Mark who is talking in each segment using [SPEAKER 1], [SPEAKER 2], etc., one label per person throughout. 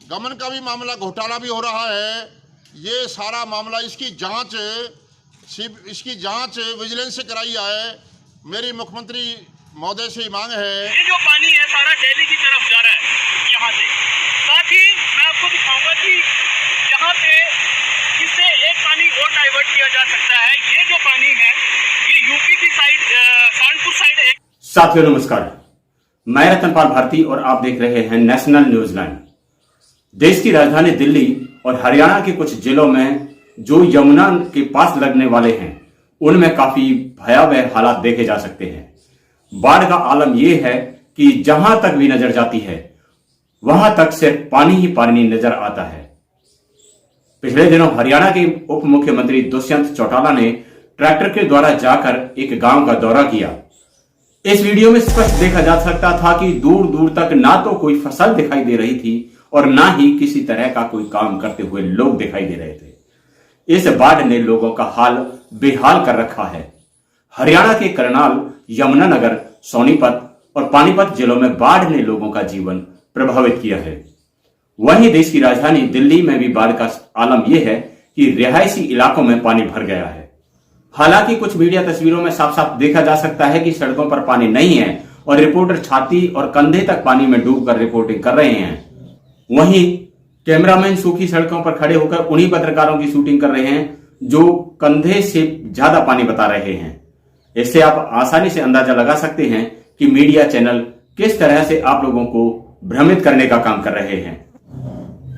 [SPEAKER 1] गमन का भी मामला, घोटाला भी हो रहा है। ये सारा मामला इसकी जांच विजिलेंस से कराई जाए। मेरी मुख्यमंत्री महोदय से मांग है।
[SPEAKER 2] ये जो पानी है सारा दिल्ली की तरफ जा रहा है यहाँ से। साथ ही मैं आपको दिखाऊंगा कि यहाँ पे इससे एक पानी और डाइवर्ट किया जा सकता है। ये जो पानी है ये यूपी की साइड, कानपुर साइड।
[SPEAKER 3] साथियों नमस्कार, मैं रतनपाल भारती और आप देख रहे हैं नेशनल न्यूज लाइन। देश की राजधानी दिल्ली और हरियाणा के कुछ जिलों में जो यमुना के पास लगने वाले हैं उनमें काफी भयावह हालात देखे जा सकते हैं। बाढ़ का आलम यह है कि जहां तक भी नजर जाती है वहां तक सिर्फ पानी ही पानी नजर आता है। पिछले दिनों हरियाणा के उप मुख्यमंत्री दुष्यंत चौटाला ने ट्रैक्टर के द्वारा जाकर एक गांव का दौरा किया। इस वीडियो में स्पष्ट देखा जा सकता था कि दूर दूर तक ना तो कोई फसल दिखाई दे रही थी और ना ही किसी तरह का कोई काम करते हुए लोग दिखाई दे रहे थे। इस बाढ़ ने लोगों का हाल बेहाल कर रखा है। हरियाणा के करनाल, यमुनानगर, सोनीपत और पानीपत जिलों में बाढ़ ने लोगों का जीवन प्रभावित किया है। वहीं देश की राजधानी दिल्ली में भी बाढ़ का आलम यह है कि रिहायशी इलाकों में पानी भर गया है। हालांकि कुछ मीडिया तस्वीरों में साफ साफ देखा जा सकता है कि सड़कों पर पानी नहीं है और रिपोर्टर छाती और कंधे तक पानी में डूबकर रिपोर्टिंग कर रहे हैं। वहीं कैमरामैन सूखी सड़कों पर खड़े होकर उन्हीं पत्रकारों की शूटिंग कर रहे हैं जो कंधे से ज्यादा पानी बता रहे हैं। इससे आप आसानी से अंदाजा लगा सकते हैं कि मीडिया चैनल किस तरह से आप लोगों को भ्रमित करने का काम कर रहे हैं।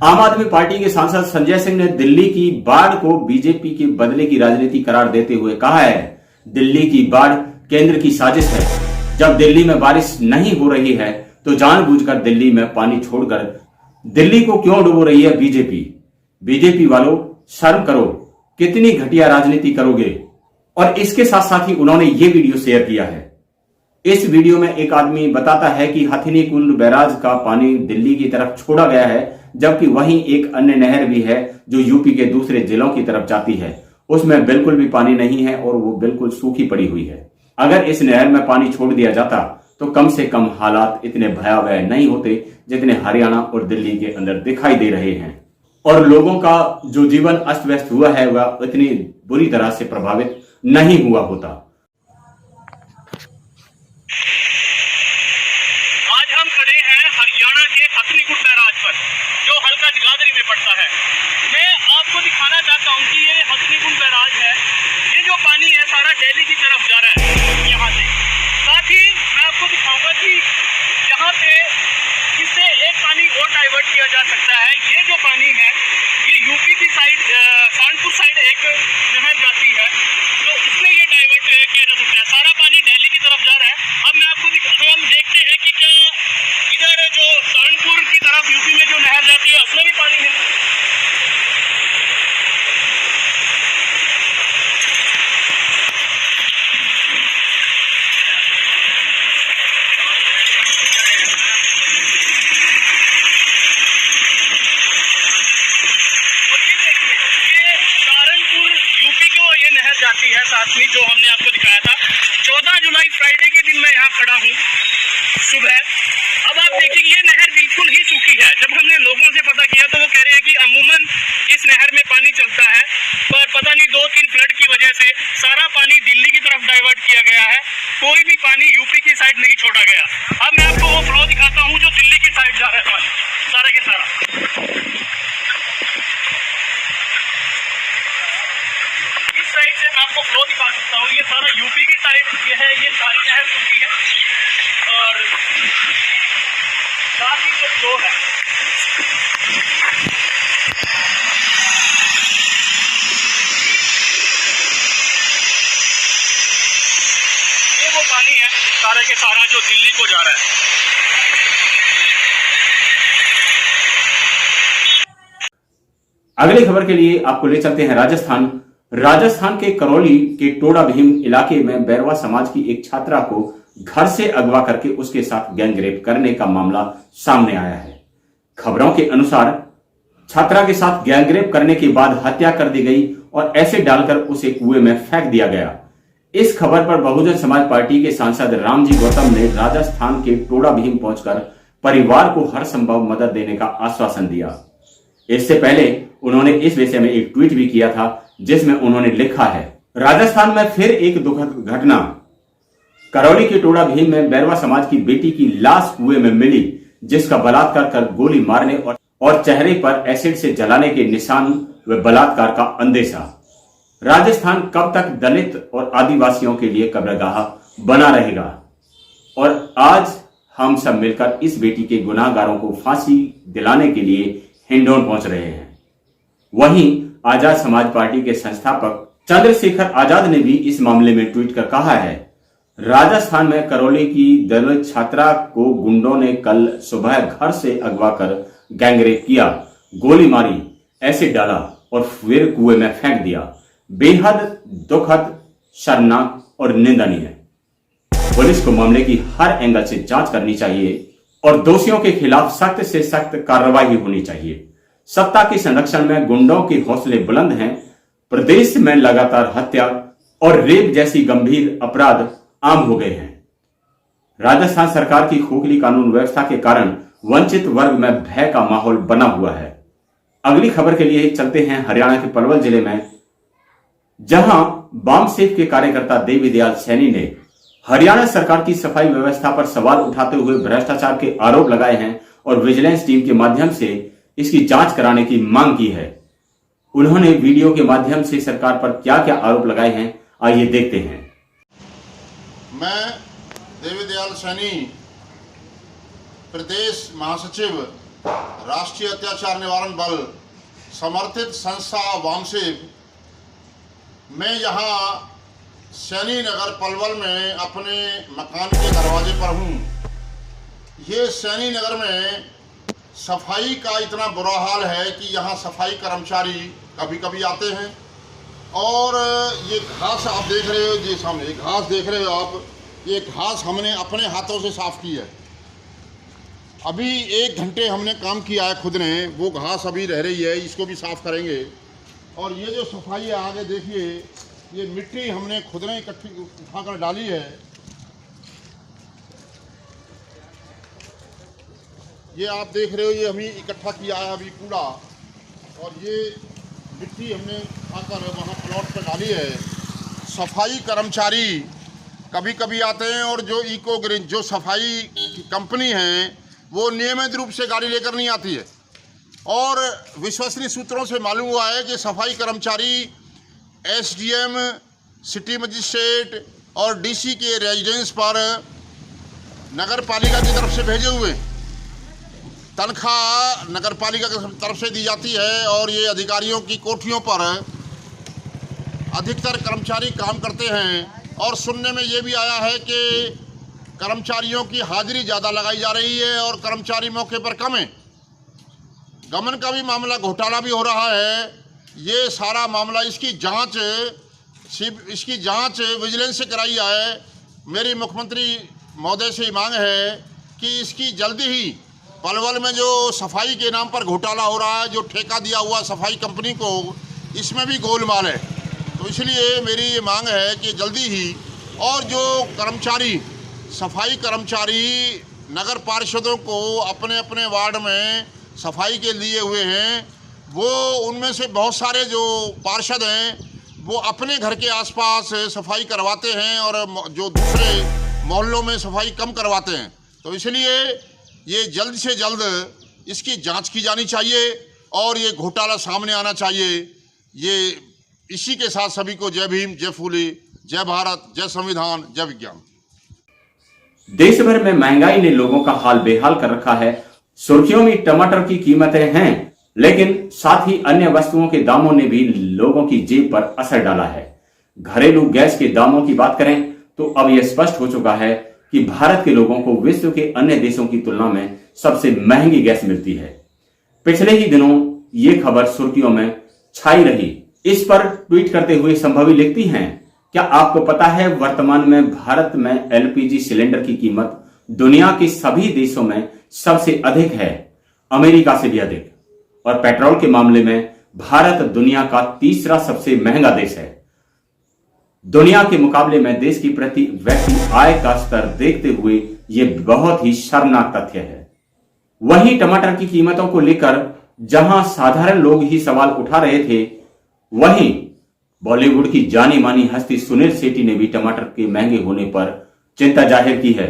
[SPEAKER 3] आम आदमी पार्टी के सांसद संजय सिंह ने दिल्ली की बाढ़ को बीजेपी के बदले की राजनीति करार देते हुए कहा है, दिल्ली की बाढ़ केंद्र की साजिश है। जब दिल्ली में बारिश नहीं हो रही है तो जानबूझकर दिल्ली में पानी छोड़कर दिल्ली को क्यों डुबो रही है बीजेपी। बीजेपी वालों, शर्म करो, कितनी घटिया राजनीति करोगे। और इसके साथ साथ ही उन्होंने ये वीडियो शेयर किया है। इस वीडियो में एक आदमी बताता है कि हथिनी कुंड बैराज का पानी दिल्ली की तरफ छोड़ा गया है, जबकि वहीं एक अन्य नहर भी है जो यूपी के दूसरे जिलों की तरफ जाती है। उसमें बिल्कुल भी पानी नहीं है और वो बिल्कुल सूखी पड़ी हुई है। अगर इस नहर में पानी छोड़ दिया जाता तो कम से कम हालात इतने भयावह नहीं होते जितने हरियाणा और दिल्ली के अंदर दिखाई दे रहे हैं। और लोगों का जो जीवन अस्त व्यस्त हुआ है वह इतनी बुरी तरह से प्रभावित नहीं हुआ होता।
[SPEAKER 2] आज हम खड़े हैं हरियाणा के हथिनी कुंड बैराज पर जो हल्का जगाधरी में पड़ता है। मैं आपको दिखाना चाहता हूं कि ये हथिनी कुंड बैराज है। ये जो पानी है सारा दिल्ली की तरफ जा रहा है यहाँ से। साथ ही मैं आपको दिखाऊंगा कि यहाँ पे इससे एक पानी और डाइवर्ट किया जा सकता है। ये जो पानी है ये यूपी की साइड, कानपुर साइड एक नहर जाती है तो उसमें ये डाइवर्ट किया जा सकता है। सारा पानी दिल्ली की तरफ जा रहा है। अब मैं आपको हम देखते हैं कि क्या इधर जो कानपुर की तरफ यूपी में जो नहर जाती है उसमें भी पानी है। जाती है साथ में जो हमने आपको दिखाया था 14 जुलाई फ्राइडे के दिन मैं यहाँ खड़ा हूँ सुबह। अब आप देखिए ये नहर बिल्कुल ही सूखी है। जब हमने लोगों से पता किया तो वो कह रहे हैं कि अमूमन इस नहर में पानी चलता है, पर पता नहीं 2-3 फ्लड की वजह से सारा पानी दिल्ली की तरफ डाइवर्ट किया गया है। कोई भी पानी यूपी की साइड नहीं छोड़ा गया। अब मैं आपको वो फ्लो दिखाता हूँ जो दिल्ली की साइड जा रहा है पानी सारा के सारा। साइड से मैं आपको फ्लो दिखा सकता हूँ। ये सारा यूपी की साइड ये है, ये सारी नहर सूखी है और साथ ही जो फ्लो है ये वो पानी है सारा के सारा जो दिल्ली को जा रहा है।
[SPEAKER 3] अगली खबर के लिए आपको ले चलते हैं राजस्थान के करौली के टोडा भीम इलाके में बैरवा समाज की एक छात्रा को घर से अगवा करके उसके साथ गैंगरेप करने का मामला सामने आया है। खबरों के अनुसार छात्रा के साथ गैंगरेप करने के बाद हत्या कर दी गई और एसिड डालकर उसे कुएं में फेंक दिया गया। इस खबर पर बहुजन समाज पार्टी के सांसद रामजी गौतम ने राजस्थान के टोडा भीम पहुंचकर परिवार को हर संभव मदद देने का आश्वासन दिया। इससे पहले उन्होंने इस विषय में एक ट्वीट भी किया था, जिसमें उन्होंने लिखा है, राजस्थान में फिर एक दुखद घटना। करौली के टोड़ा भीम में बैरवा समाज की बेटी की लाश कुएं में मिली, जिसका बलात्कार कर गोली मारने और चेहरे पर एसिड से जलाने के निशान व बलात्कार का अंदेशा। राजस्थान कब तक दलित और आदिवासियों के लिए कब्रगाह बना रहेगा? और आज हम सब मिलकर इस बेटी के गुनाहगारों को फांसी दिलाने के लिए हिंडौन पहुंच रहे हैं। वहीं आजाद समाज पार्टी के संस्थापक चंद्रशेखर आजाद ने भी इस मामले में ट्वीट कर कहा है, राजस्थान में करौली की दलित छात्रा को गुंडों ने कल सुबह घर से अगवा कर गैंगरेप किया, गोली मारी, एसिड डाला और फिर कुएं में फेंक दिया। बेहद दुखद, शर्मनाक और निंदनीय। पुलिस को मामले की हर एंगल से जांच करनी चाहिए और दोषियों के खिलाफ सख्त से सख्त कार्रवाई होनी चाहिए। सत्ता के संरक्षण में गुंडों के हौसले बुलंद हैं। प्रदेश में लगातार हत्या और रेप जैसी गंभीर अपराध आम हो गए हैं। राजस्थान सरकार की खोखली कानून व्यवस्था के कारण वंचित वर्ग में भय का माहौल बना हुआ है। अगली खबर के लिए चलते हैं हरियाणा के पलवल जिले में, जहां बामसेफ के कार्यकर्ता देवीदयाल सैनी ने हरियाणा सरकार की सफाई व्यवस्था पर सवाल उठाते हुए भ्रष्टाचार के आरोप लगाए हैं और विजिलेंस टीम के माध्यम से इसकी जांच कराने की मांग की है। उन्होंने वीडियो के माध्यम से सरकार पर क्या क्या आरोप लगाए हैं, आइए देखते हैं।
[SPEAKER 1] मैं देवीदयाल सैनी, प्रदेश महासचिव, राष्ट्रीय अत्याचार निवारण बल समर्थित संस्था वामसेफ, मैं यहाँ सैनी नगर पलवल में अपने मकान के दरवाजे पर हूँ। ये सैनी नगर में सफाई का इतना बुरा हाल है कि यहाँ सफाई कर्मचारी कभी कभी आते हैं और ये घास आप देख रहे हो, ये सामने ये घास देख रहे हो आप, ये घास हमने अपने हाथों से साफ की है। अभी 1 घंटे हमने काम किया है खुद ने, वो घास अभी रह रही है, इसको भी साफ करेंगे। और ये जो सफाई है आगे देखिए, ये मिट्टी हमने खुद ने इकट्ठी उठाकर डाली है। ये आप देख रहे हो, ये हमें इकट्ठा किया है अभी कूड़ा, और ये मिट्टी हमने उठाकर वहाँ प्लॉट पर डाली है। सफाई कर्मचारी कभी कभी आते हैं और जो इको ग्रीन जो सफाई की कंपनी है वो नियमित रूप से गाड़ी लेकर नहीं आती है। और विश्वसनीय सूत्रों से मालूम हुआ है कि सफाई कर्मचारी एसडीएम, सिटी मजिस्ट्रेट और डीसी के रेजिडेंस पर नगर पालिका की तरफ से भेजे हुए तनख्वाह नगर पालिका की तरफ से दी जाती है और ये अधिकारियों की कोठियों पर अधिकतर कर्मचारी काम करते हैं। और सुनने में ये भी आया है कि कर्मचारियों की हाजिरी ज़्यादा लगाई जा रही है और कर्मचारी मौके पर कम है। गमन का भी मामला, घोटाला भी हो रहा है। ये सारा मामला इसकी जांच विजिलेंस से कराई जाए। मेरी मुख्यमंत्री महोदय से मांग है कि इसकी जल्दी ही पलवल में जो सफाई के नाम पर घोटाला हो रहा है, जो ठेका दिया हुआ सफाई कंपनी को, इसमें भी गोलमाल है। तो इसलिए मेरी ये मांग है कि जल्दी ही, और जो कर्मचारी सफाई कर्मचारी नगर पार्षदों को अपने अपने वार्ड में सफाई के लिए हुए हैं, वो उनमें से बहुत सारे जो पार्षद हैं वो अपने घर के आसपास सफाई करवाते हैं और जो दूसरे मोहल्लों में सफाई कम करवाते हैं। तो इसलिए ये जल्द से जल्द इसकी जांच की जानी चाहिए और ये घोटाला सामने आना चाहिए। ये इसी के साथ सभी को जय भीम, जय फूले, जय भारत, जय संविधान, जय विज्ञान।
[SPEAKER 3] देश भर में महंगाई ने लोगों का हाल बेहाल कर रखा है। सुर्खियों में टमाटर की कीमतें हैं, लेकिन साथ ही अन्य वस्तुओं के दामों ने भी लोगों की जेब पर असर डाला है। घरेलू गैस के दामों की बात करें तो अब यह स्पष्ट हो चुका है कि भारत के लोगों को विश्व के अन्य देशों की तुलना में सबसे महंगी गैस मिलती है। पिछले ही दिनों ये खबर सुर्खियों में छाई रही। इस पर ट्वीट करते हुए संभवी लिखती हैं, क्या आपको पता है वर्तमान में भारत में एलपीजी सिलेंडर की कीमत दुनिया के सभी देशों में सबसे अधिक है, अमेरिका से भी अधिक। और पेट्रोल के मामले में भारत दुनिया का तीसरा सबसे महंगा देश है। दुनिया के मुकाबले में देश की प्रति व्यक्ति आय का स्तर देखते हुए यह बहुत ही शर्मनाक तथ्य है। वहीं टमाटर की कीमतों को लेकर जहां साधारण लोग ही सवाल उठा रहे थे, वहीं बॉलीवुड की जानी मानी हस्ती सुनील शेट्टी ने भी टमाटर के महंगे होने पर चिंता जाहिर की है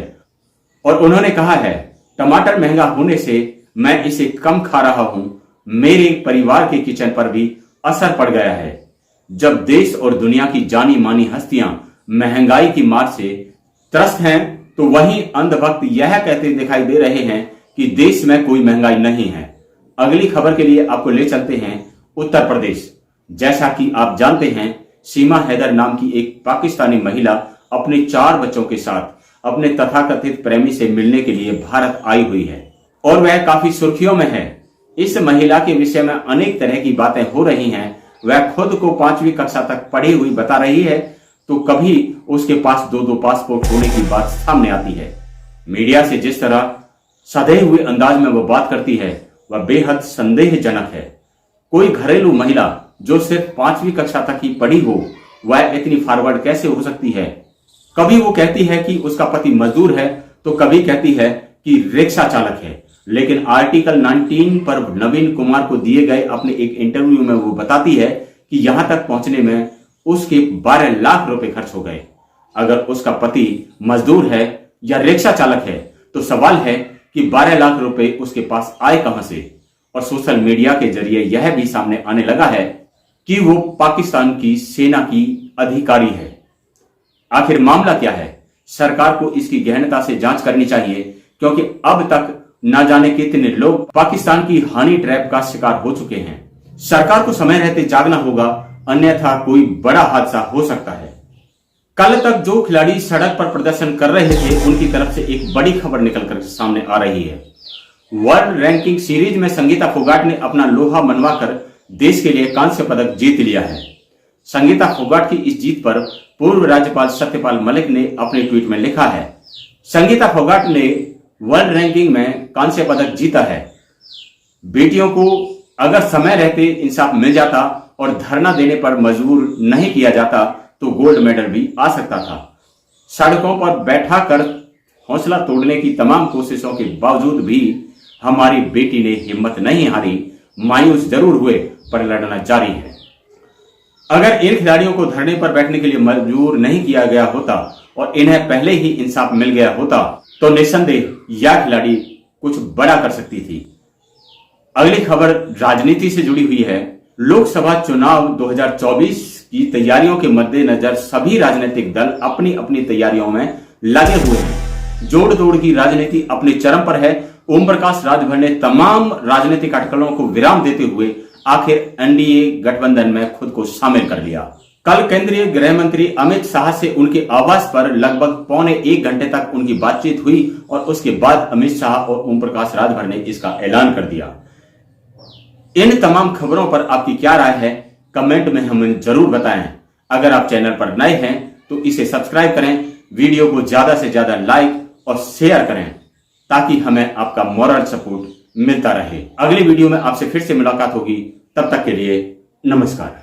[SPEAKER 3] और उन्होंने कहा है, टमाटर महंगा होने से मैं इसे कम खा रहा हूं, मेरे परिवार के किचन पर भी असर पड़ गया है। जब देश और दुनिया की जानी मानी हस्तियां महंगाई की मार से त्रस्त हैं, तो वहीं अंधभक्त यह कहते दिखाई दे रहे हैं कि देश में कोई महंगाई नहीं है। अगली खबर के लिए आपको ले चलते हैं उत्तर प्रदेश। जैसा कि आप जानते हैं, सीमा हैदर नाम की एक पाकिस्तानी महिला अपने 4 बच्चों के साथ अपने तथाकथित प्रेमी से मिलने के लिए भारत आई हुई है और वह काफी सुर्खियों में है। इस महिला के विषय में अनेक तरह की बातें हो रही हैं। वह खुद को 5वीं कक्षा तक पढ़ी हुई बता रही है, तो कभी उसके पास 2-2 पासपोर्ट होने की बात सामने आती है। मीडिया से जिस तरह सधे हुए अंदाज में वह बात करती है, वह बेहद संदेहजनक है। कोई घरेलू महिला जो सिर्फ 5वीं कक्षा तक ही पढ़ी हो, वह इतनी फॉरवर्ड कैसे हो सकती है? कभी वो कहती है कि उसका पति मजदूर है, तो कभी कहती है कि रिक्शा चालक है। लेकिन आर्टिकल 19 पर नवीन कुमार को दिए गए अपने एक इंटरव्यू में वो बताती है कि यहां तक पहुंचने में उसके 12 लाख रुपए खर्च हो गए। अगर उसका पति मजदूर है या रिक्शा चालक है, तो सवाल है कि 12 लाख रुपए उसके पास आए कहां से? और सोशल मीडिया के जरिए यह भी सामने आने लगा है कि वो पाकिस्तान की सेना की अधिकारी है। आखिर मामला क्या है? सरकार को इसकी गहनता से जांच करनी चाहिए, क्योंकि अब तक न जाने कितने लोग पाकिस्तान की हनी ट्रैप का शिकार हो चुके हैं। सरकार को समय रहते जागना होगा, अन्यथा कोई बड़ा हादसा हो सकता है। कल तक जो खिलाड़ी सड़क पर प्रदर्शन कर रहे थे, उनकी तरफ से एक बड़ी खबर निकलकर सामने आ रही है। वर्ल्ड रैंकिंग सीरीज में संगीता फोगाट ने अपना लोहा मनवाकर देश के लिए कांस्य पदक जीत लिया है। संगीता फोगाट की इस जीत पर पूर्व राज्यपाल सत्यपाल मलिक ने अपने ट्वीट में लिखा है, संगीता फोगाट ने वर्ल्ड रैंकिंग में कांस्य पदक जीता है। बेटियों को अगर समय रहते इंसाफ मिल जाता और धरना देने पर मजबूर नहीं किया जाता, तो गोल्ड मेडल भी आ सकता था। सड़कों पर बैठा कर हौसला तोड़ने की तमाम कोशिशों के बावजूद भी हमारी बेटी ने हिम्मत नहीं हारी। मायूस जरूर हुए, पर लड़ना जारी है। अगर इन खिलाड़ियों को धरने पर बैठने के लिए मजबूर नहीं किया गया होता और इन्हें पहले ही इंसाफ मिल गया होता, तो निस्संदेह यह खिलाड़ी कुछ बड़ा कर सकती थी। अगली खबर राजनीति से जुड़ी हुई है। लोकसभा चुनाव 2024 की तैयारियों के मद्देनजर सभी राजनीतिक दल अपनी अपनी तैयारियों में लगे हुए हैं। जोड़ तोड़ की राजनीति अपने चरम पर है। ओम प्रकाश राजभर ने तमाम राजनीतिक अटकलों को विराम देते हुए आखिर एनडीए गठबंधन में खुद को शामिल कर लिया। कल केंद्रीय गृह मंत्री अमित शाह से उनके आवास पर लगभग 1.25 घंटे तक उनकी बातचीत हुई और उसके बाद अमित शाह और ओम प्रकाश राजभर ने इसका ऐलान कर दिया। इन तमाम खबरों पर आपकी क्या राय है, कमेंट में हमें जरूर बताएं। अगर आप चैनल पर नए हैं तो इसे सब्सक्राइब करें, वीडियो को ज्यादा से ज्यादा लाइक और शेयर करें, ताकि हमें आपका मॉरल सपोर्ट मिलता रहे। अगली वीडियो में आपसे फिर से मुलाकात होगी, तब तक के लिए नमस्कार।